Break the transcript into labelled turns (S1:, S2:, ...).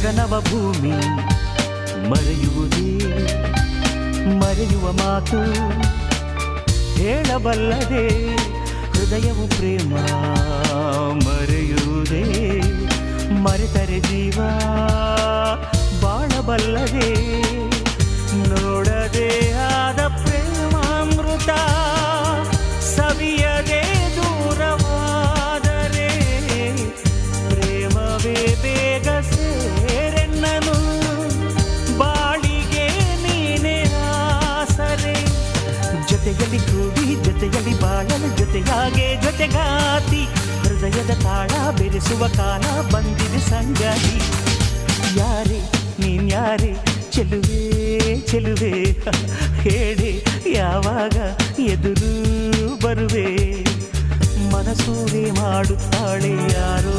S1: ಗಗನವ ಭೂಮಿ ಮರೆಯುವುದೇ ಮರೆಯುವ ಮಾತು ಹೇಳಬಲ್ಲದೆ ಹೃದಯವು ಪ್ರೇಮ ಮರೆಯುವುದೇ ಮರೆತರೆ ಜೀವ ಬಾಳಬಲ್ಲದೆ ನೋಡದೆ ಆದ ಪ್ರೇಮಾಮೃತ ಸವಿಯದೆ ದೂರವಾದರೆ ಪ್ರೇಮವೇ ಬೇಗ ಸೇರೆನ್ನನು ಬಾಳಿಗೆ ನೀನೇ ಆಸರೆ ಜೊತೆಯಲ್ಲಿ ಕೂಡಿ ಜೊತೆಯಲ್ಲಿ ಬಾಳಲು ಜೊತೆಯಾಗೆ ಜೊತೆಗಾತಿ ಹೃದಯದ ತಾಳ ಬೆರೆಸುವ ಕಾಲ ಬಂದಿದೆ ಸಂಗಾತಿ ಯಾರೇ ನೀನ್ಯಾರೇ ಚೆಲುವೆ ಚೆಲುವೆ ಹೇಳಿ ಯಾವಾಗ ಎದುರು ಬರುವೆ ಮನಸೂರೆ ಮಾಡುತ್ತಾಳೆ ಯಾರೋ